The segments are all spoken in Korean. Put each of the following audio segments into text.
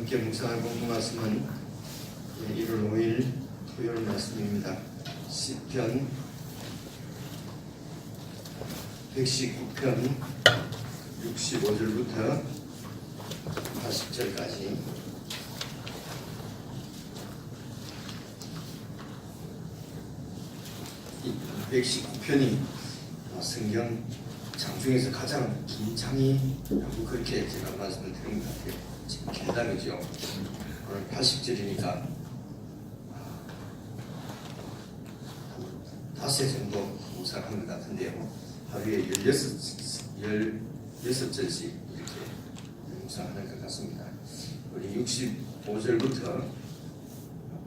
함께 묵상할 본문 말씀은 1월 5일 토요일 말씀입니다. 시편 119편 65절부터 80절까지 이 119편이 성경 장 중에서 가장 긴 장이라고 그렇게 제가 말씀을 드린 것 같아요. 지금 길다 그죠? 오늘 80절이니까 5회 정도 묵상한 것 같은데요. 하루에 16절씩 이렇게 묵상하는 것 같습니다. 우리 65절부터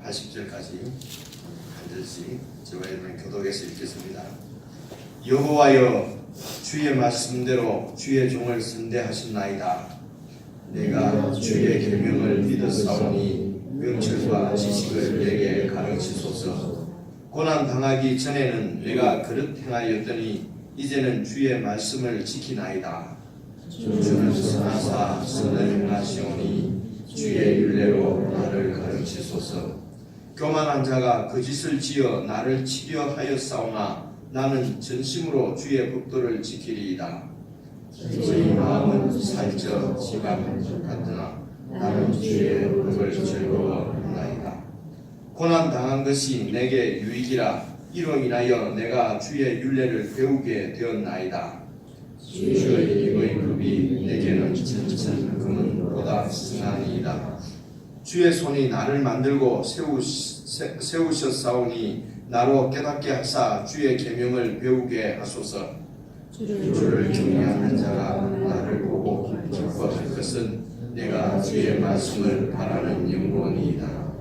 80절까지 한 절씩 저와 여러분 교독해서 읽겠습니다. 여호와여, 주의 말씀대로 주의 종을 선대하셨나이다. 내가 주의 계명을 믿었사오니 명철과 지식을 내게 가르치소서. 고난 당하기 전에는 내가 그릇 행하였더니 이제는 주의 말씀을 지키나이다. 주는 선하사 선을 행하시오니 주의 율례로 나를 가르치소서. 교만한 자가 거짓을 지어 나를 치려 하였사오나 나는 전심으로 주의 법도를 지키리이다. 저희 마음은 살쪄 지방 같으나 나는 주의 법을 즐거워하나이다. 고난 당한 것이 내게 유익이라. 이로 인하여 내가 주의 율례를 배우게 되었나이다. 주의 입의 급이 내게는 천천 금은보다 승하니이다. 주의 손이 나를 만들고 세우셨사오니 나로 깨닫게 하사 주의 계명을 배우게 하소서. 주를 경외하는 자가 나를 보고 기뻐할 것은 내가 주의 말씀을 바라는 영혼이다.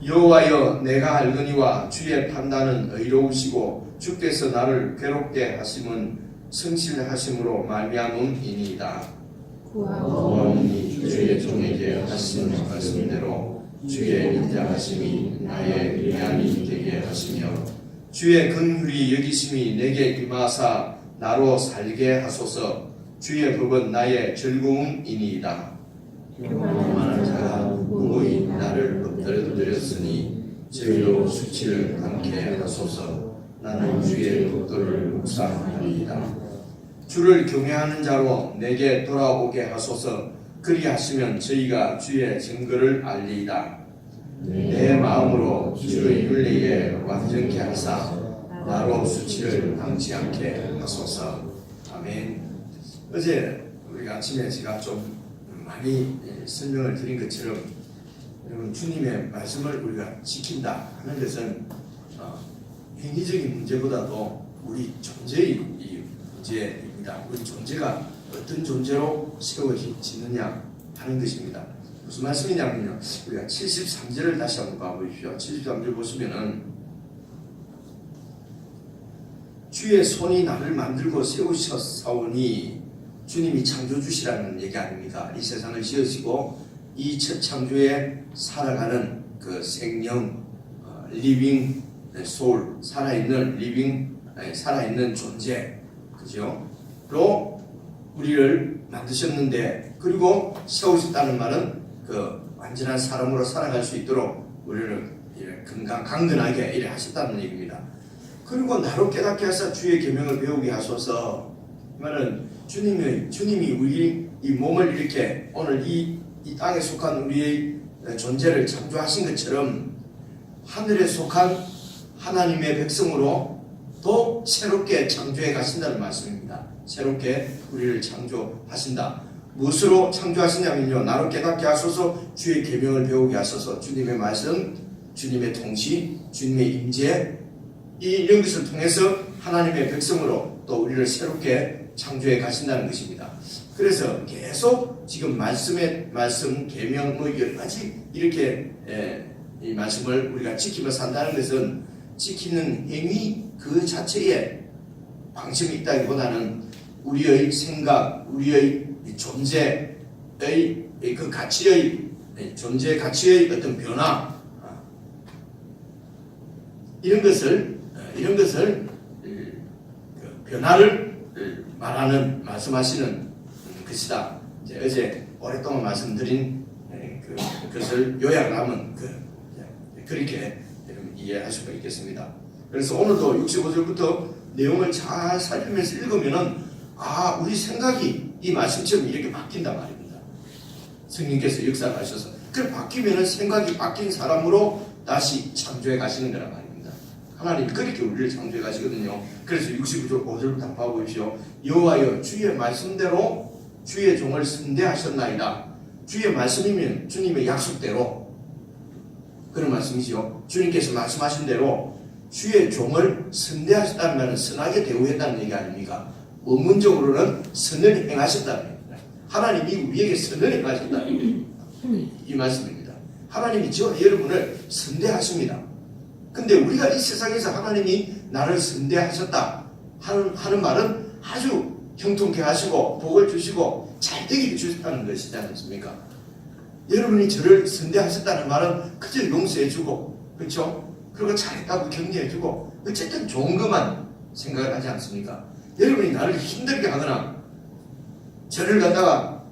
여호와여, 내가 알거니와 주의 판단은 의로우시고 주께서 나를 괴롭게 하심은 성실하심으로 말미암음이니이다. 구하오니 주의 종에게 하신 말씀대로 주의 인자하심이 나의 위안이 되게 하시며 주의 긍휼이 여기심이 내게 임하사 나로 살게 하소서. 주의 법은 나의 즐거움이니이다. 교만한 자가 무고히 나를 엎드렸으니 저희로 수치를 당케 하소서. 나는 주의 법도를 묵상하리이다. 주를 경외하는 자로 내게 돌아오게 하소서. 그리하시면 저희가 주의 증거를 알리이다. 내 마음으로 주의 율례에 완전케 하사 나로 수치를 당치 않게 하소서. 아멘. 어제 우리가 아침에 제가 좀 많이 설명을 드린 것처럼 여러분, 주님의 말씀을 우리가 지킨다 하는 것은 행위적인 문제보다도 우리 존재의 이 문제입니다. 우리 존재가 어떤 존재로 세워지느냐 하는 것입니다. 무슨 말씀이냐면요, 우리가 73절을 다시 한번 봐보십시오. 73절 보시면은 주의 손이 나를 만들고 세우셨사오니, 주님이 창조주시라는 얘기 아닙니까? 이 세상을 지으시고 이 첫 창조에 살아가는 그 생명, 리빙 소울, 살아있는 존재, 그죠? 로 우리를 만드셨는데, 그리고 세우셨다는 말은 그 완전한 사람으로 살아갈 수 있도록 우리를 강건하게 이래 하셨다는 얘기입니다. 그리고 나로 깨닫게 하사 주의 계명을 배우게 하소서. 이 말은 주님이 우리 이 몸을 이렇게 오늘 이 땅에 속한 우리의 존재를 창조하신 것처럼 하늘에 속한 하나님의 백성으로 또 새롭게 창조해 가신다는 말씀입니다. 새롭게 우리를 창조하신다. 무엇으로 창조하시냐면요, 나로 깨닫게 하소서, 주의 계명을 배우게 하소서. 주님의 말씀, 주님의 통치, 주님의 임재, 이런 것을 통해서 하나님의 백성으로 또 우리를 새롭게 창조해 가신다는 것입니다. 그래서 계속 지금 말씀, 계명, 여러 가지 이렇게 이 말씀을 우리가 지키며 산다는 것은 지키는 행위 그 자체에 방침이 있다기보다는 우리의 생각, 우리의 존재의 그 가치의 존재 가치의 어떤 변화, 이런 것을 변화를 말씀하시는 것이다. 이제 어제 오랫동안 말씀드린 그 그것을 요약을 하면 그렇게 여러분 이해할 수가 있겠습니다. 그래서 오늘도 65절부터 내용을 잘 살피면서 읽으면은 우리 생각이 이 말씀처럼 이렇게 바뀐단 말입니다. 성령께서 역사하셔서 그 바뀌면은 생각이 바뀐 사람으로 다시 창조해 가시는 거란 말입니다. 하나님이 그렇게 우리를 창조해 가시거든요. 그래서 65절 5절부터 한번 봐보십시오. 여호와여 주의 말씀대로 주의 종을 선대하셨나이다. 주의 말씀이면 주님의 약속대로 그런 말씀이죠. 주님께서 말씀하신 대로 주의 종을 선대하셨다는 말은 선하게 대우했다는 얘기 아닙니까? 원문적으로는 선을 행하셨다는 얘기입니다. 하나님이 우리에게 선을 행하셨다는 이 말씀입니다. 하나님이 저와 여러분을 선대하십니다. 근데 우리가 이 세상에서 하나님이 나를 선대하셨다 하는 말은 아주 형통케 하시고 복을 주시고 잘 되게 주셨다는 것이지 않습니까? 여러분이 저를 선대하셨다는 말은 그저 용서해주고, 그렇죠? 그리고 잘했다고 격려해주고, 어쨌든 좋은 것만 생각을 하지 않습니까? 여러분이 나를 힘들게 하거나 저를 갖다가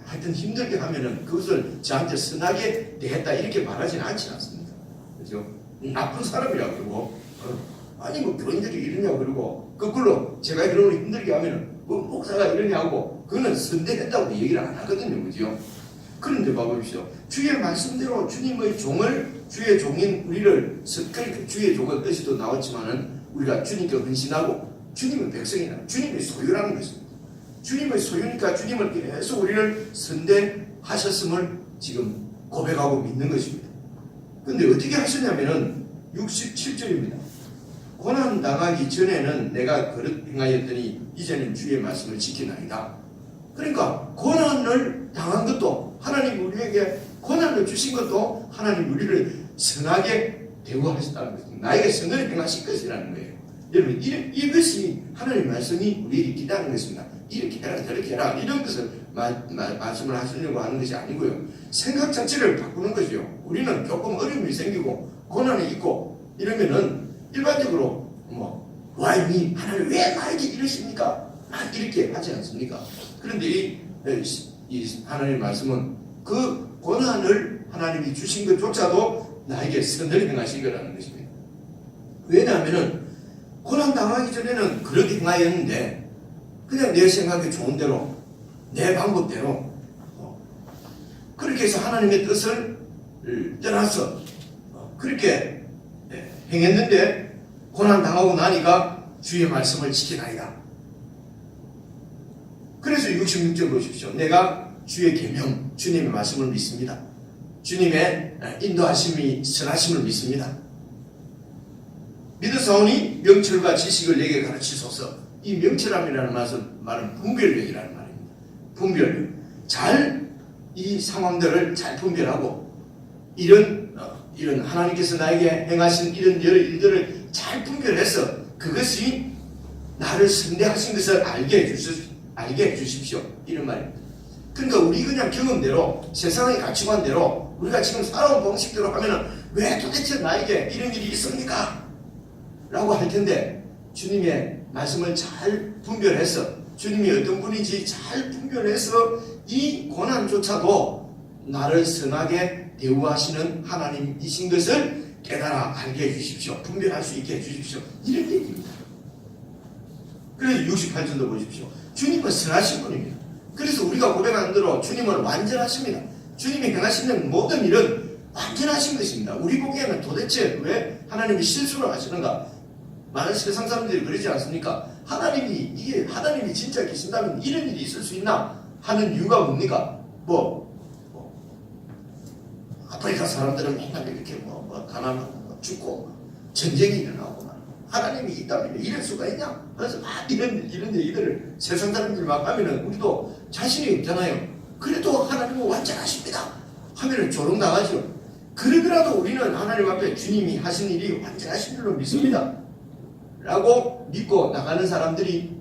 하여튼 힘들게 하면은 그것을 저한테 선하게 대했다 이렇게 말하지는 않지 않습니까? 그렇죠? 나쁜 사람이라고 그러고 아니 뭐 교인들이 이러냐고 그러고 거꾸로 제가 이런 걸 힘들게 하면은 뭐 목사가 이러냐고 그거는 선대했다고 얘기를 안 하거든요. 그죠? 그런데 봐보십시오. 주의 말씀대로 주님의 종을 주의 종인 우리를 주의 종의 뜻이 또 나왔지만은 우리가 주님께 헌신하고 주님의 백성이나 주님의 소유라는 것입니다. 주님의 소유니까 주님을 계속 우리를 선대하셨음을 지금 고백하고 믿는 것입니다. 근데 어떻게 하셨냐면은 67절입니다. 고난 당하기 전에는 내가 그릇 행하였더니 이제는 주의 말씀을 지키나이다. 그러니까 고난을 당한 것도 하나님 우리에게 고난을 주신 것도 하나님 우리를 선하게 대우하셨다는 것입니다. 나에게 선을 행하실 것이라는 거예요. 여러분 이것이 하나님의 말씀이 우리에게 기다리는 것입니다. 이렇게 해라 저렇게 해라 이런 것을 말씀을 하시려고 하는 것이 아니고요. 생각 자체를 바꾸는 것이요. 우리는 조금 어려움이 생기고 고난이 있고 이러면은 일반적으로 와인이 하나님 왜 나에게 이러십니까? 막 이렇게 하지 않습니까? 그런데 이 하나님의 말씀은 그 고난을 하나님이 주신 것조차도 나에게 선을 행하신 거라는 것입니다. 왜냐하면은 고난 당하기 전에는 그렇게 행하였는데 그냥 내 생각에 좋은 대로 내 방법대로 그렇게 해서 하나님의 뜻을 떠나서 그렇게 행했는데 고난 당하고 나니까 주의 말씀을 지키나이다. 그래서 66절 보십시오. 내가 주의 계명 주님의 말씀을 믿습니다. 주님의 인도하심이 선하심을 믿습니다. 믿으사오니 명철과 지식을 내게 가르치소서. 이 명철함이라는 말은 분별력이라는 말입니다. 분별력. 이 상황들을 잘 분별하고 이런 하나님께서 나에게 행하신 이런 여러 일들을 잘 분별해서 그것이 나를 선대하신 것을 알게 해주십시오. 이런 말입니다. 그러니까 우리 그냥 경험대로 세상의 가치관대로 우리가 지금 살아온 방식대로 하면은 왜 도대체 나에게 이런 일이 있습니까? 라고 할 텐데 주님의 말씀을 잘 분별해서 주님이 어떤 분인지 잘 분별해서 이 고난조차도 나를 선하게 대우하시는 하나님이신 것을 깨달아 알게 해주십시오. 분별할 수 있게 해주십시오. 이런 얘기입니다. 그래서 68절도 보십시오. 주님은 선하신 분입니다. 그래서 우리가 고백하는 대로 주님은 완전하십니다. 주님이 행하시는 모든 일은 완전하신 것입니다. 우리 보기에는 도대체 왜 하나님이 실수를 하시는가? 많은 세상 사람들이 그러지 않습니까? 하나님이 진짜 계신다면 이런 일이 있을 수 있나? 하는 이유가 뭡니까? 아프리카 사람들은 맨날 이렇게 가난하고 죽고 전쟁이 일어나고 하나님이 있다면 이럴 수가 있냐? 그래서 막 이런 얘기들을 세상 사람들이 막 하면은 우리도 자신이 없잖아요. 그래도 하나님은 완전하십니다 하면은 조롱당하죠. 그러더라도 우리는 하나님 앞에 주님이 하신 일이 완전하신 줄로 믿습니다 라고 믿고 나가는 사람들이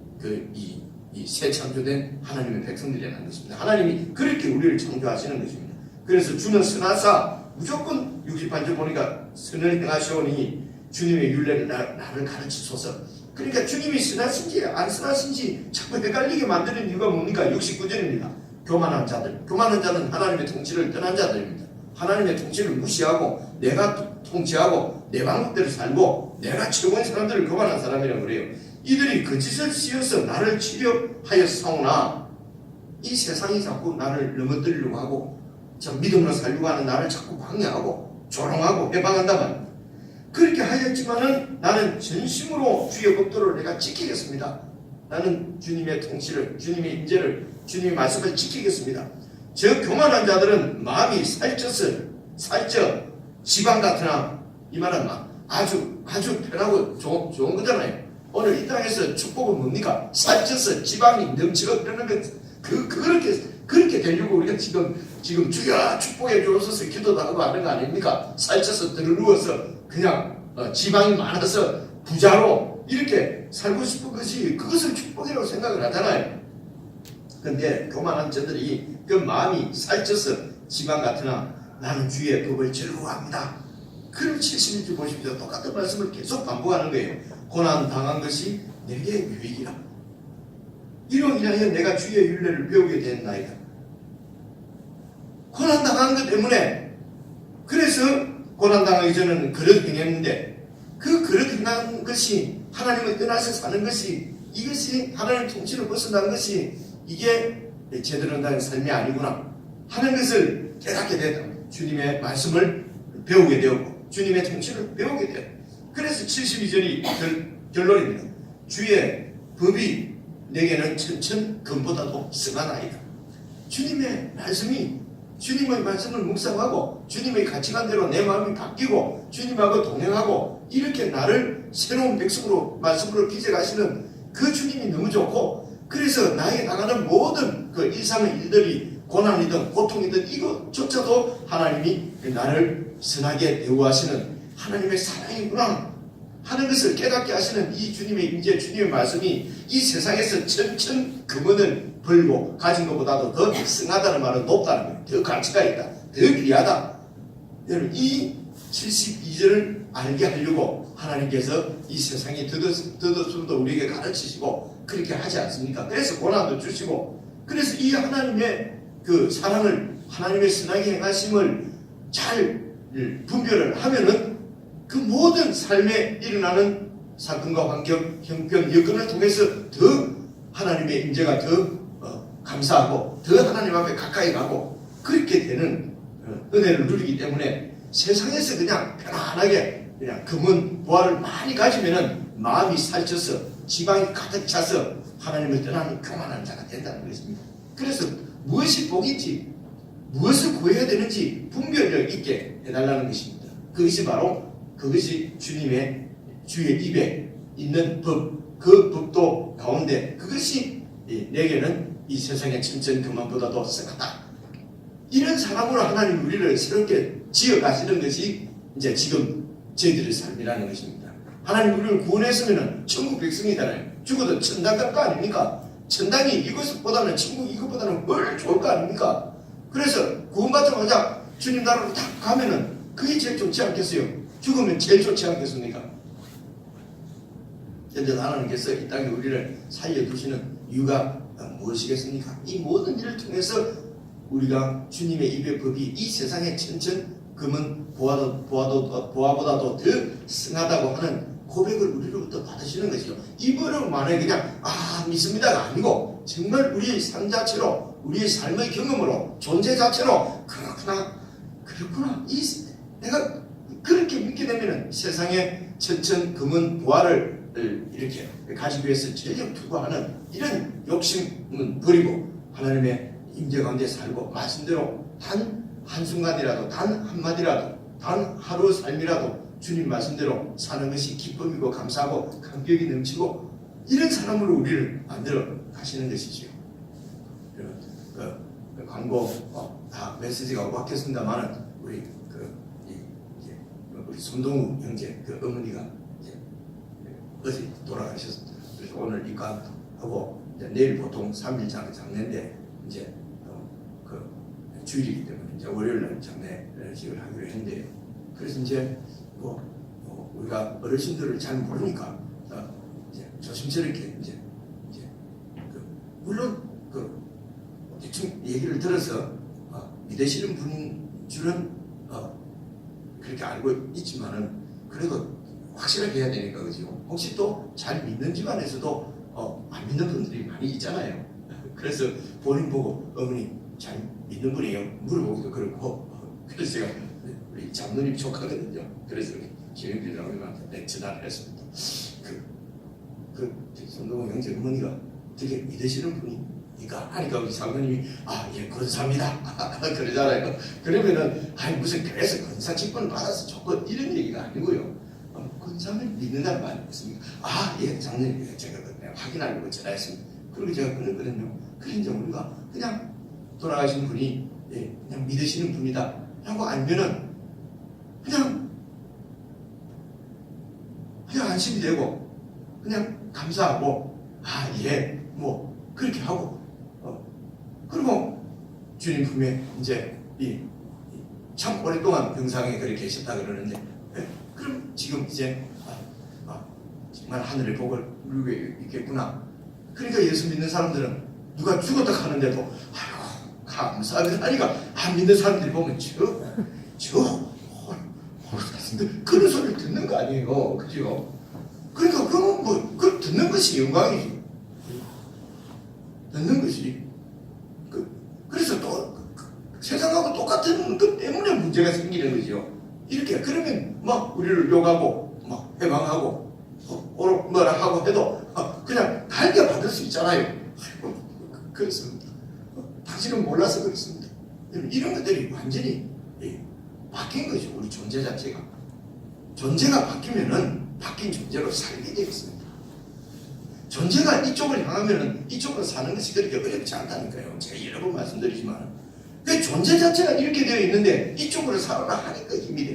이 새 창조된 하나님의 백성들이라는 것입니다. 하나님이 그렇게 우리를 창조하시는 것입니다. 그래서 주는 선하사 무조건 68절 보니까 선을 행하시오니 주님의 율례를 나를 가르치소서. 그러니까 주님이 선하신지 안 선하신지 자꾸 헷갈리게 만드는 이유가 뭡니까? 69절입니다. 교만한 자들, 교만한 자는 하나님의 통치를 떠난 자들입니다. 하나님의 통치를 무시하고 내가 통치하고 내 방법대로 살고 내가 최고인 사람들을 교만한 사람이라고 그래요. 이들이 거짓을 씌워서 나를 치려하여 싸우나 이 세상이 자꾸 나를 넘어뜨리려고 하고 믿음으로 살려고 하는 나를 자꾸 방해하고 조롱하고 해방한다면 그렇게 하였지만은 나는 전심으로 주의 법도를 내가 지키겠습니다. 나는 주님의 통치를, 주님의 임재를, 주님의 말씀을 지키겠습니다. 저 교만한 자들은 마음이 살쪄 지방 같으나 이 말은 아주 편하고 좋은 거잖아요. 오늘 이 땅에서 축복은 뭡니까? 살쪄서 지방이 넘치고 그러는 것 그렇게 되려고 우리가 지금 주여 축복해 주옵소서 기도도 하고 하는 거 아닙니까? 살쪄서 들어누워서 그냥 지방이 많아서 부자로 이렇게 살고 싶은 것이 그것을 축복이라고 생각을 하잖아요. 근데 교만한 자들이 그 마음이 살쪄서 지방 같으나 나는 주의 법을 즐거워합니다. 그럼 70일 보십시오. 똑같은 말씀을 계속 반복하는 거예요. 고난 당한 것이 내게 유익이라. 이로 인하여 내가 주의 율례를 배우게 됐나이다. 고난 당한 것 때문에 그래서 고난 당하기 전에는 그릇 행했는데 그 그릇 행한 것이 하나님을 떠나서 사는 것이 이것이 하나님 통치를 벗어난 것이 이게 제대로 된 삶이 아니구나 하는 것을 깨닫게 됐다. 주님의 말씀을 배우게 되었고 주님의 통치를 배우게 되었다. 그래서 72절이 결론입니다. 주의 법이 내게는 천천 금보다도 승하나이다. 주님의 말씀을 묵상하고 주님의 가치관대로 내 마음이 바뀌고 주님하고 동행하고 이렇게 나를 새로운 백성으로 말씀으로 빚어가시는 그 주님이 너무 좋고 그래서 나에게 나가는 모든 그 일상의 일들이 고난이든 고통이든 이것조차도 하나님이 나를 선하게 대우하시는 하나님의 사랑이구나 하는 것을 깨닫게 하시는 이 주님의 임재, 주님의 말씀이 이 세상에서 천천 금원을 벌고 가진 것보다도 더 승하다는 말은 높다는 거예요. 더 가치가 있다. 더 귀하다. 여러분 이 72절을 알게 하려고 하나님께서 이 세상에 더더욱더 우리에게 가르치시고 그렇게 하지 않습니까? 그래서 고난도 주시고 그래서 이 하나님의 그 사랑을 하나님의 선하게 행하심을 잘 분별을 하면은 그 모든 삶에 일어나는 사건과 환경, 형편, 여건을 통해서 더 하나님의 임재가 더 감사하고 더 하나님 앞에 가까이 가고 그렇게 되는 은혜를 누리기 때문에 세상에서 그냥 편안하게 그냥 금은 보화를 많이 가지면은 마음이 살쪄서 지방이 가득 차서 하나님을 떠나는 교만한 자가 된다는 것입니다. 그래서 무엇이 복인지 무엇을 구해야 되는지 분별력 있게 해달라는 것입니다. 그것이 바로 그것이 주의 입에 있는 법, 그 법도 가운데 그것이 내게는 이 세상의 천천 금만보다도 승하다. 이런 사람으로 하나님 우리를 새롭게 지어가시는 것이 이제 지금 저희들의 삶이라는 것입니다. 하나님 우리를 구원했으면 천국 백성이잖아요. 죽어도 천당 갈 거 아닙니까? 천당이 이것보다는 천국 이것보다는 뭘 좋을 거 아닙니까? 그래서 구원받자마자 주님 나라로 딱 가면은 그게 제일 좋지 않겠어요? 죽으면 제일 좋지 않겠습니까? 현재 하나님께서 이 땅에 우리를 살려두시는 이유가 무엇이겠습니까? 이 모든 일을 통해서 우리가 주님의 입의 법이 이 세상의 천천 금은 보화보다도 더 승하다고 하는 고백을 우리로부터 받으시는 것이죠. 이거를 만약에 그냥 믿습니다가 아니고 정말 우리의 삶 자체로 우리의 삶의 경험으로 존재 자체로 그렇구나 내가 그렇게 믿게 되면은 세상의 천천 금은 보화를 이렇게 가지기 위해서 전력 투구하는 이런 욕심은 버리고 하나님의 임재 가운데 살고 말씀대로 단 한순간이라도 단 한마디라도 단 하루 삶이라도 주님 말씀대로 사는 것이 기쁨이고 감사하고 감격이 넘치고 이런 사람으로 우리를 만들어 가시는 것이죠. 그 광고 다 메시지가 왔겠습니다만은 우리 손동우 형제 그 어머니가 어제 돌아가셨습니다. 그래서 오늘 입가하고 내일 보통 3일 장례인데 이제 그 주일이기 때문에 이제 월요일날 장례식을 하기로 했는데 그래서 이제 우리가 어르신들을 잘 모르니까 이제 조심스럽게 이제 물론 대충 얘기 그래서 믿으시는 분인 줄은 그렇게 알고 있지만은 그래도 확실하게 해야 되니까 그죠. 혹시 또 잘 믿는 집안에서도 안 믿는 분들이 많이 있잖아요. 그래서 본인 보고 어머니 잘 믿는 분이에요? 물어보기도 그렇고 그래서 제가 우리 장로님 조카거든요. 그래서 김영필 장로님한테 전화를 했습니다. 손동호 형제 어머니가 되게 믿으시는 분이니까 하니까 우리 장로님이 예 권사입니다 그러잖아요. 그러면은 무슨 그래서 권사 직분을 받아서 좋고 이런 얘기가 아니고요. 권사를 믿는다는 말이 있습니까? 예 장로님 제가 확인하려고 전화했습니다. 그리고 제가 끊었거든요. 그래 이제 우리가 그냥 돌아가신 분이 그냥 믿으시는 분이다 라고 알면은 그냥 안심이 되고 그냥 감사하고 예 뭐 그렇게 하고 그리고 주님 품에 이제 참 오랫동안 병상에 그렇게 계셨다 그러는데 그럼 지금 이제 정말 하늘의 복을 누리고 있겠구나. 그러니까 예수 믿는 사람들은 누가 죽었다 하는데도 아이고 감사합니다 하니까 안 믿는 사람들이 보면 그런 소리를 듣는 거 아니에요. 그죠? 그러니까 그걸 듣는 것이 영광이죠. 듣는 것이 그래서 또 세상하고 똑같은 것 때문에 문제가 생기는 거죠. 이렇게 그러면 막 우리를 욕하고 막 해방하고 뭐라 하고 해도 그냥 달게 받을 수 있잖아요. 그렇습니다. 당신은 몰라서 그렇습니다. 이런 것들이 완전히 바뀐 거죠. 우리 존재 자체가. 존재가 바뀌면은 바뀐 존재로 살게 되겠습니다. 존재가 이쪽을 향하면은 이쪽으로 사는 것이 그렇게 어렵지 않다니까요. 제가 여러 번 말씀드리지만 그 존재 자체가 이렇게 되어 있는데 이쪽으로 살아라 하니까 힘이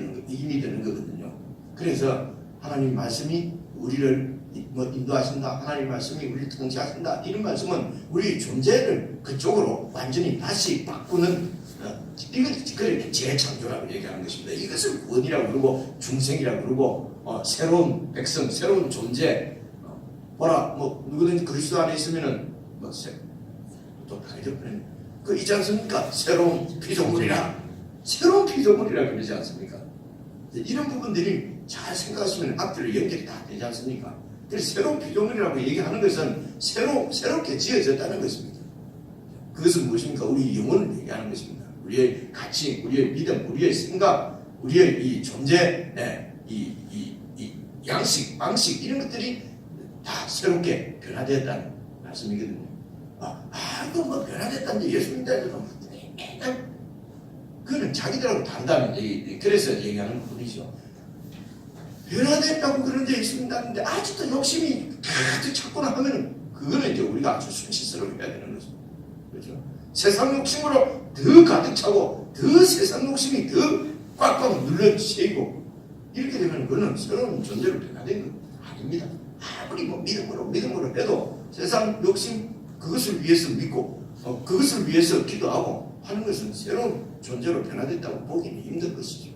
되는 거거든요. 그래서 하나님 말씀이 우리를 인도하신다. 하나님 말씀이 우리를 통치하신다. 이런 말씀은 우리 존재를 그쪽으로 완전히 다시 바꾸는 이걸 재창조라고 얘기하는 것입니다. 이것을 구원이라고 그러고 중생이라고 그러고 새로운 백성, 새로운 존재 누구든지 그리스도 안에 있으면은 또 있지 않습니까? 새로운 피조물이라 그러지 않습니까? 이런 부분들이 잘 생각하시면 앞뒤로 연결이 다 되지 않습니까? 그래서 새로운 피조물이라고 얘기하는 것은 새롭게 지어졌다는 것입니다. 그것은 무엇입니까? 우리 영혼을 얘기하는 것입니다. 우리의 가치, 우리의 믿음, 우리의 생각, 우리의 이 존재, 이 양식, 방식 이런 것들이 다 새롭게 변화되었다는 말씀이거든요. 이거 뭐 변화됐다는데 예수 믿는다는데 그거는 자기들하고 다르다는 얘기, 그래서 얘기하는 분이죠. 변화됐다고 그러는데 예수 믿는다는데 아직도 욕심이 가득 찼구나 하면은 그거는 이제 우리가 아주 수치스러워해야 되는 거죠. 그렇죠? 세상 욕심으로 더 가득 차고 더 세상 욕심이 더 꽉꽉 눌러 채이고 이렇게 되면 그거는 새로운 존재로 변화된 건 아닙니다. 아무리 믿음으로 해도 세상 욕심 그것을 위해서 믿고 그것을 위해서 기도하고 하는 것은 새로운 존재로 변화됐다고 보기는 힘든 것이죠.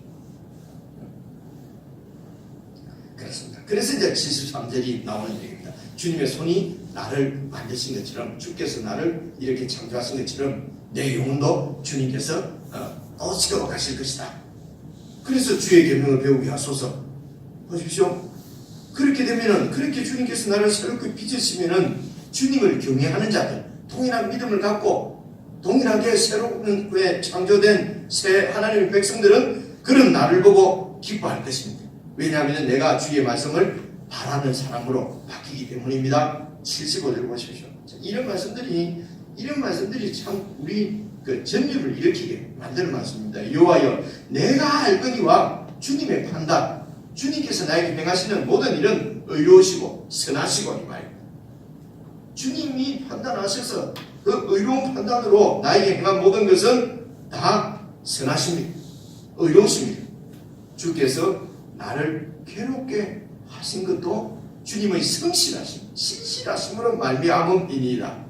그렇습니다. 그래서 이제 73절이 나오는 얘기입니다. 주님의 손이 나를 만드신 것처럼 주께서 나를 이렇게 창조하신 것처럼 내 영혼도 주님께서 또 세워가실 것이다. 그래서 주의 계명을 배우게 하소서. 보십시오. 그렇게 되면은 그렇게 주님께서 나를 새롭게 빚으시면은 주님을 경외하는 자들, 동일한 믿음을 갖고 동일하게 새롭게 창조된 새 하나님의 백성들은 그런 나를 보고 기뻐할 것입니다. 왜냐하면 내가 주의 말씀을 바라는 사람으로 바뀌기 때문입니다. 75절 보십시오. 이런 말씀들이 참 우리 그 전율을 일으키게 만드는 말씀입니다. 여호와여 내가 알거니와 주님의 판단, 주님께서 나에게 행하시는 모든 일은 의로우시고 선하시고 이 말입니다. 주님이 판단하셔서 그 의로운 판단으로 나에게 행한 모든 것은 다 선하십니다. 의로우십니다. 주께서 나를 괴롭게 하신 것도 주님의 신실하심으로 말미암음이니이다.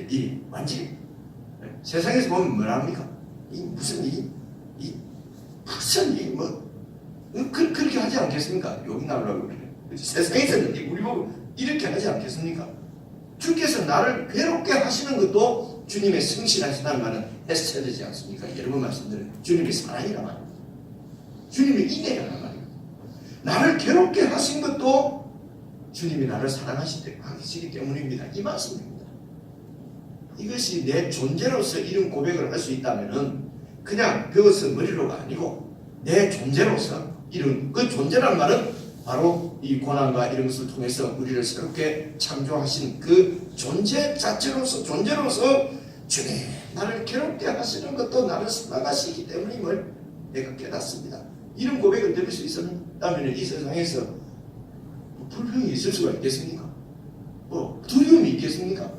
이 완전히 세상에서 보면 뭐랍니까? 그렇게 하지 않겠습니까? 욕이 나오려고 그래. 세상에서는 우리 보고 이렇게 하지 않겠습니까? 주께서 나를 괴롭게 하시는 것도 주님의 성실하시다는 말은 했어야 되지 않습니까? 여러 번 말씀드려요. 주님의 사랑이란 말이에요. 주님의 인애라는 말이에요. 나를 괴롭게 하신 것도 주님이 나를 사랑하시기 때문입니다. 이 말씀입니다. 이것이 내 존재로서 이런 고백을 할 수 있다면은 그냥 배워서 머리로가 아니고 내 존재로서 이런 그 존재란 말은 바로 이 고난과 이런 것을 통해서 우리를 새롭게 창조하신 그 존재 자체로서 존재로서 주님 나를 괴롭게 하시는 것도 나를 사랑하시기 때문임을 내가 깨닫습니다. 이런 고백을 드릴 수 있었다면 이 세상에서 불평이 있을 수가 있겠습니까? 두려움이 있겠습니까?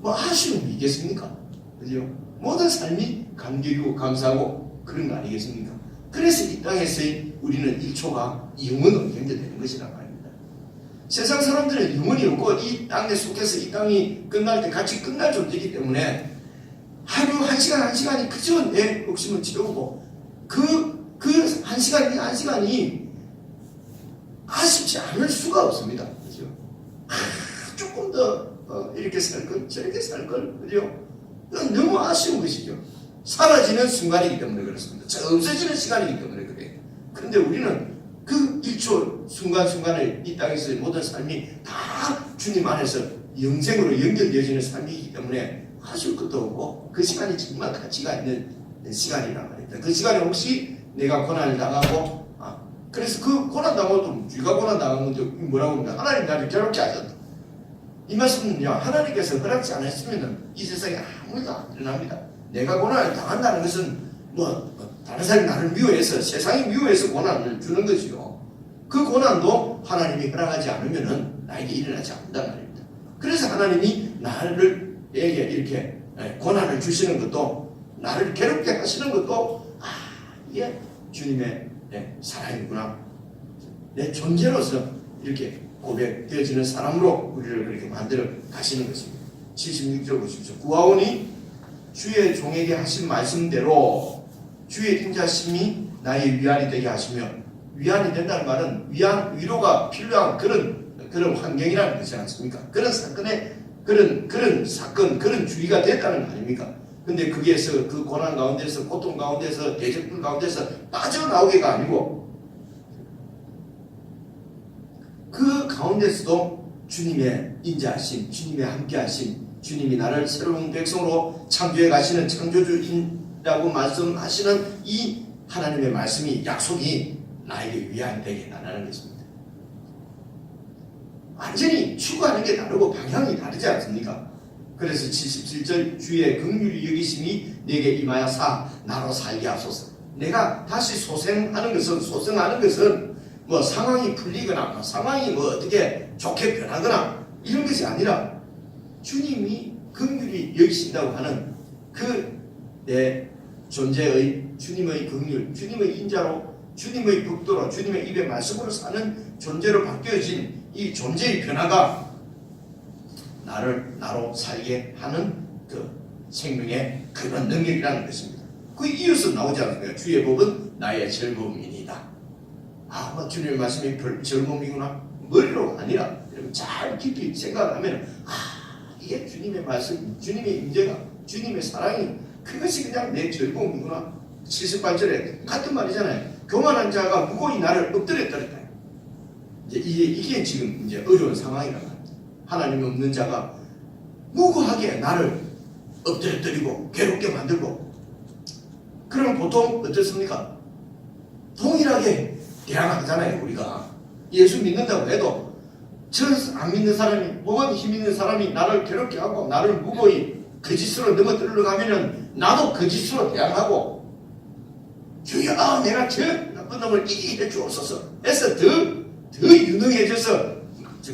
아쉬움이 있겠습니까? 그죠? 모든 삶이 감격이고 감사하고 그런 거 아니겠습니까? 그래서 이 땅에서의 우리는 1초가 영원히 연결되는 것이란 말입니다. 세상 사람들은 영원이 없고 이 땅에 속해서 이 땅이 끝날 때 같이 끝날 존재이기 때문에 하루 한 시간이 그저 내 욕심을 채우고 그 한 시간이 아쉽지 않을 수가 없습니다. 그죠? 조금 더 이렇게 살 걸, 저렇게 살 걸, 그죠? 너무 아쉬운 것이죠. 사라지는 순간이기 때문에 그렇습니다. 없어지는 시간이기 때문에 그래요. 그런데 우리는 그 1초 순간순간을 이 땅에서의 모든 삶이 다 주님 안에서 영생으로 연결되어지는 삶이기 때문에 아쉬울 것도 없고 그 시간이 정말 가치가 있는 시간이란 말입니다. 그 시간에 혹시 내가 고난을 당하고 그래서 그 고난 당하고 쥐가 고난 당한 건데 뭐라고 합니까? 하나님 나를 괴롭게 하셨다. 이 말씀은요 하나님께서 허락지 않았으면 이 세상에 아무것도 안 일어납니다. 내가 고난을 당한다는 것은 다른 사람이 나를 미워해서 세상이 미워해서 고난을 주는 거지요. 그 고난도 하나님이 허락하지 않으면 나에게 일어나지 않는단 말입니다. 그래서 하나님이 나에게 이렇게 고난을 주시는 것도 나를 괴롭게 하시는 것도 이게 주님의 사랑이구나. 내 존재로서 이렇게 고백되어지는 사람으로 우리를 그렇게 만들어 가시는 것입니다. 76절 보십시오. 구하오니 주의 종에게 하신 말씀대로 주의 인자심이 나의 위안이 되게 하시며 위안이 된다는 말은 위로가 필요한 그런 환경이라는 것이지 않습니까? 그런 사건에 그런 사건 그런 주의가 됐다는 거 아닙니까? 근데 거기에서 그 고난 가운데서 고통 가운데서 대적들 가운데서 빠져나오기가 아니고 그 가운데서도 주님의 인자하심, 주님의 함께하심, 주님이 나를 새로운 백성으로 창조해 가시는 창조주인이라고 말씀하시는 이 하나님의 말씀이 약속이 나에게 위안이 되게 나타나는 것입니다. 완전히 추구하는 게 다르고 방향이 다르지 않습니까? 그래서 77절 주의 긍휼히 여기심이 내게 임하여사 나로 살게 하소서. 내가 다시 소생하는 것은 상황이 풀리거나 상황이 어떻게 좋게 변하거나 이런 것이 아니라 주님이 긍휼히 여기신다고 하는 그 내 존재의 주님의 긍휼, 주님의 인자로 주님의 복도로 주님의 입의 말씀으로 사는 존재로 바뀌어진 이 존재의 변화가 나로 살게 하는 그 생명의 그런 능력이라는 것입니다. 그 이어서 나오지 않습니까? 주의 복은 나의 즐거움이니이다. 주님의 말씀이 즐거움이구나. 머리로 아니라 잘 깊이 생각을 하면 이게 주님의 말씀, 주님의 임재가, 주님의 사랑이 그것이 그냥 내 즐거움이구나. 78절에 같은 말이잖아요. 교만한 자가 무고히 나를 엎드렸더랬다. 이게 지금 어려운 상황이란 말입니다. 하나님 없는 자가 무고하게 나를 엎드려뜨리고 괴롭게 만들고 그러면 보통 어떻습니까? 동일하게 대항하잖아요. 우리가 예수 믿는다고 해도 저 안 믿는 사람이 혹은 힘 있는 사람이 나를 괴롭게 하고 나를 무고히 거짓으로 넘어뜨리려고 하면은 나도 거짓으로 대항하고 주여 내가 저 나쁜 놈을 이기게 해주옵소서 해서 더 유능해져서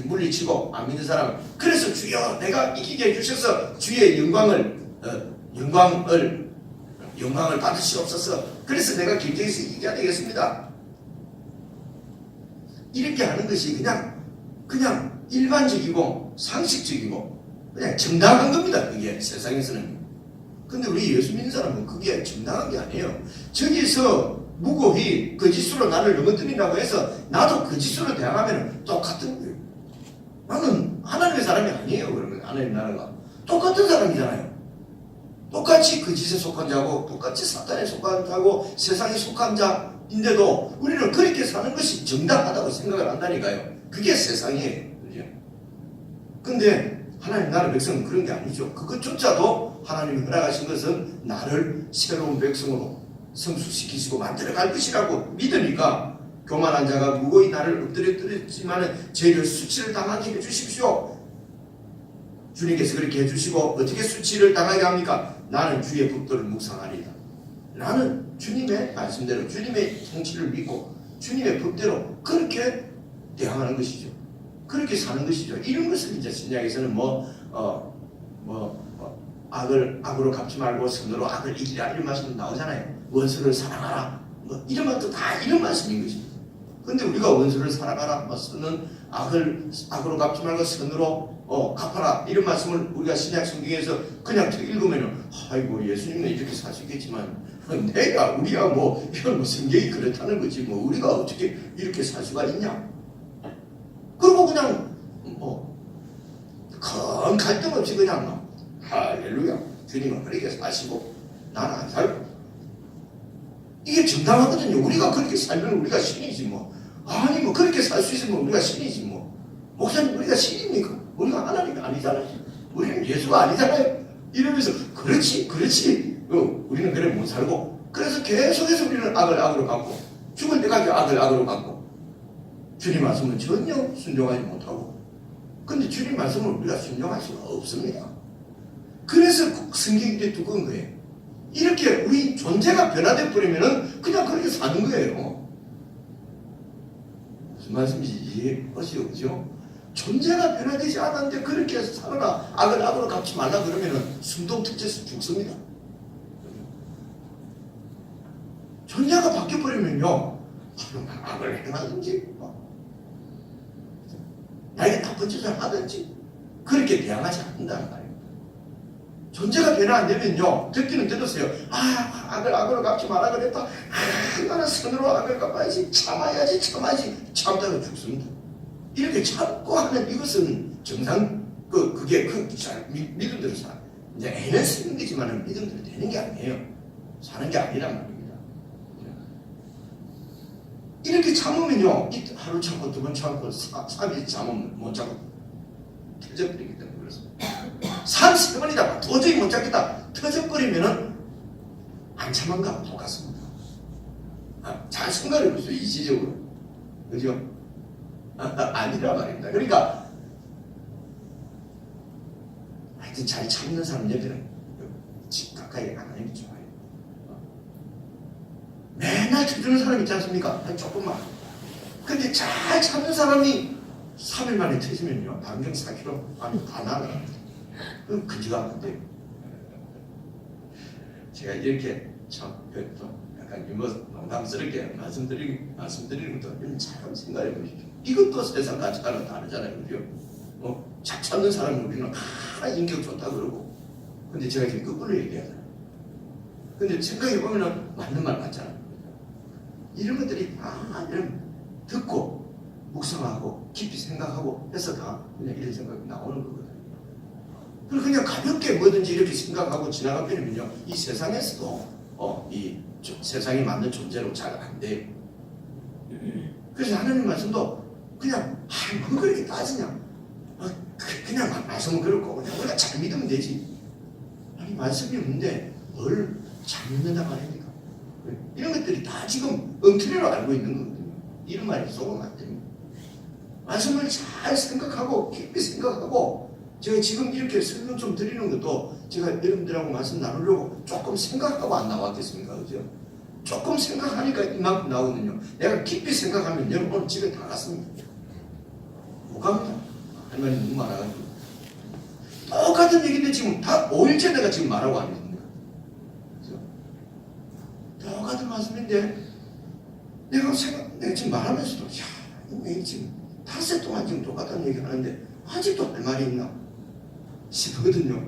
물리치고 안 믿는 사람 그래서 주여 내가 이기게 해주셔서 주의 영광을 받으시옵소서. 그래서 내가 경쟁에서 이겨야 되겠습니다. 이렇게 하는 것이 그냥 일반적이고 상식적이고 그냥 정당한 겁니다. 그게 세상에서는. 근데 우리 예수 믿는 사람은 그게 정당한 게 아니에요. 저기서 무고히 거짓으로 나를 넘어뜨린다고 해서 나도 거짓으로 대항하면 똑같은 거예요. 나는 하나님의 사람이 아니에요. 그러면 하나님 나라가 똑같은 사람이잖아요. 똑같이 거짓에 속한 자고 똑같이 사탄에 속한 자고 세상에 속한 자인데도 우리는 그렇게 사는 것이 정당하다고 생각을 한다니까요. 그게 세상이에요. 그죠? 근데 하나님 나라 백성은 그런 게 아니죠. 그것조차도 하나님이 허락하신 것은 나를 새로운 백성으로 성숙시키시고 만들어갈 것이라고 믿으니까 교만한 자가 무고히 나를 엎드렸지만 저희를 수치를 당하게 해주십시오. 주님께서 그렇게 해주시고 어떻게 수치를 당하게 합니까? 나는 주의 법도를 묵상하리다. 나는 주님의 말씀대로 주님의 통치를 믿고 주님의 법대로 그렇게 대항하는 것이죠. 그렇게 사는 것이죠. 이런 것을 이제 신약에서는 악을 악으로 갚지 말고 선으로 악을 이기라 이런 말씀 나오잖아요. 원수를 사랑하라 이런 말도 다 이런 말씀인 것입니다. 근데 우리가 원수를 사랑하라 선은 악으로 갚지 말고 선으로 갚아라 이런 말씀을 우리가 신약 성경에서 그냥 읽으면은 아이고 예수님은 이렇게 사시겠지만 우리가 이건 성경이 그렇다는 거지 우리가 어떻게 이렇게 살 수가 있냐? 그리고 그냥 큰 갈등 없이 그냥 할렐루야 주님은 그렇게 사시고 나는 안 살고 이게 정당하거든요. 우리가 그렇게 살면 우리가 신이지 아니 그렇게 살 수 있으면 우리가 신이지 목사님 우리가 신입니까? 우리가 하나님이 아니잖아요. 우리는 예수가 아니잖아요. 이러면서 그렇지 우리는 그래 못 살고 그래서 계속해서 우리는 악을 악으로 갚고 죽을 때까지 악을 악으로 갚고 주님 말씀은 전혀 순종하지 못하고 근데 주님 말씀을 우리가 순종할 수가 없습니다. 그래서 성경이 이렇게 두꺼운 거예요. 이렇게 우리 존재가 변화되어 버리면은 그냥 그렇게 사는 거예요. 무슨 말씀인지 이해하시죠? 그죠? 존재가 변화되지 않았는데 그렇게 살아라 악을 악으로 갚지 말라 그러면은 숨동특제에서 죽습니다. 존재가 바뀌어버리면요 악을 행하든지 나에게 나쁜 짓을 하든지 그렇게 대항하지 않는다는 말이에요. 존재가 변화 안 되면요 듣기는 들었어요. 악을 악으로 갚지 마라 그랬다. 나는 선으로 악을 갚아야지 참아야지 참다가 죽습니다. 이렇게 참고 하는 이것은 정상 그게 믿음대로 이제 애는 쓰는 거지만 믿음대로 되는 게 아니에요. 사는 게 아니란 말입니다. 이렇게 참으면요 하루 참고 두 번 참고 3일 참으면 못 참고 터져버리기 때문에 그렇습니다. 3-4번이다 도저히 못 참겠다 터져버리면은 안 참은 거하고 똑같습니다. 잘 생각해 보세요. 이지적으로 그죠? 아니란 말입니다. 그러니까 하여튼 잘 참는 사람 옆에는 집 가까이 안 하는 게 좋아요. 맨날 쳐주는 사람 있지 않습니까? 조금만. 근데 잘 참는 사람이 3일 만에 터지면요 반경 4kg 아니 다 날아갑니다. 그럼 그지가 않는데요. 제가 이렇게 참 약간 농담스럽게 말씀드리는 것도 참 생각해 보십시오. 이것도 세상 가치관은 다르잖아요. 그죠? 잘 참는 사람은 우리는 인격 좋다 그러고 근데 제가 지금 거꾸로 얘기하잖아요. 근데 생각해 보면 맞는 말 같잖아요. 이런 것들이 다 이런 듣고 묵상하고 깊이 생각하고 해서 다 그냥 이런 생각이 나오는 거거든요. 그리고 그냥 가볍게 뭐든지 이렇게 생각하고 지나가면요 이 세상에서도 이 세상에 맞는 존재로 잘 안 돼요. 그래서 하나님 말씀도 그냥 뭐 그렇게 따지냐 그냥 말씀은 그렇고 그냥 우리가 잘 믿으면 되지. 아니 말씀이 없는데 뭘 잘 믿는다 말입니까? 이런 것들이 다 지금 엉터리로 알고 있는 거거든요. 이런 말이 속으면 안 됩니다. 말씀을 잘 생각하고 깊이 생각하고 제가 지금 이렇게 설명 좀 드리는 것도 제가 여러분들하고 말씀 나누려고 조금 생각하고 안 나왔겠습니까? 그죠? 조금 생각하니까 이만큼 나오거든요. 내가 깊이 생각하면 여러분 오늘 집에 다 갔습니다. 못 갑니다. 할머니 너무 많아가지고. 똑같은 얘기인데 지금 다 5일째 내가 지금 말하고 안 했습니다. 그죠? 똑같은 말씀인데 내가 지금 말하면서도 이 지금 닷새 동안 지금 똑같은 얘기 하는데 아직도 할 말이 있나 싶거든요.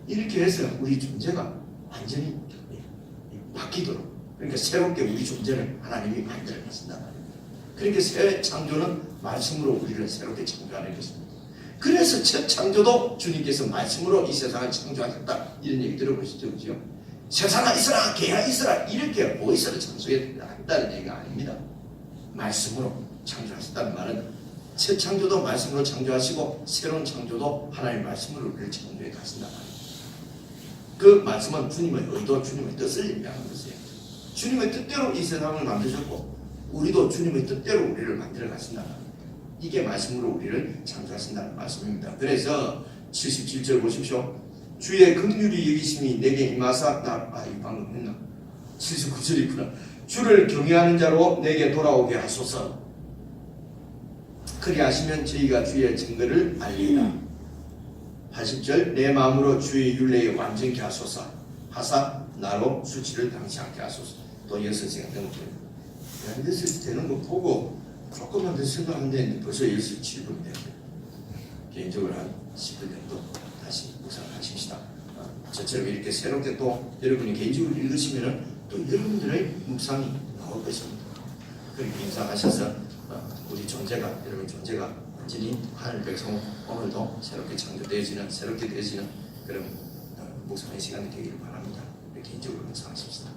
이렇게 해서 우리 존재가 완전히 바뀌도록 그러니까 새롭게 우리 존재를 하나님이 만들어내신다. 그러니까 새 창조는 말씀으로 우리를 새롭게 창조하는 것입니다. 그래서 첫 창조도 주님께서 말씀으로 이 세상을 창조하셨다. 이런 얘기 들어보시죠, 그죠? 세상아 있어라, 개야 있어라, 이렇게 보이스를 창조했다는 얘기가 아닙니다. 말씀으로 창조하셨다는 말은 새 창조도 말씀으로 창조하시고 새로운 창조도 하나님의 말씀으로 우리를 창조해 가신다 말입니다. 그 말씀은 주님의 의도, 주님의 뜻을 의미하는 것이에요. 주님의 뜻대로 이 세상을 만드셨고 우리도 주님의 뜻대로 우리를 만들어 가신다는 말입니다. 이게 말씀으로 우리를 창조하신다는 말씀입니다. 그래서 77절 보십시오. 주의 긍휼히 여기심이 내게 임하사 이 방금 했나? 79절이구나. 주를 경외하는 자로 내게 돌아오게 하소서. 그리하시면 저희가 주의 증거를 알리라. 80절 내 마음으로 주의 율례에 완전케 하소서 하사 나로 수치를 당치 않게 하소서. 또 6시간 넘게 6시 되는 거 보고 조금만 더 생각하면 되는데 벌써 6시 7분이 됐어요. 개인적으로 한 10분 정도 다시 묵상하십시다. 저처럼 이렇게 새롭게 또 여러분이 개인적으로 읽으시면 또 여러분들의 묵상이 나올 것입니다. 그렇게 묵상하셔서 우리 존재가, 여러분 존재가 완전히 하늘 백성 오늘도 새롭게 창조되어지는, 새롭게 되어지는 그런 묵상의 시간이 되기를 바랍니다. 개인적으로 묵상하십시다.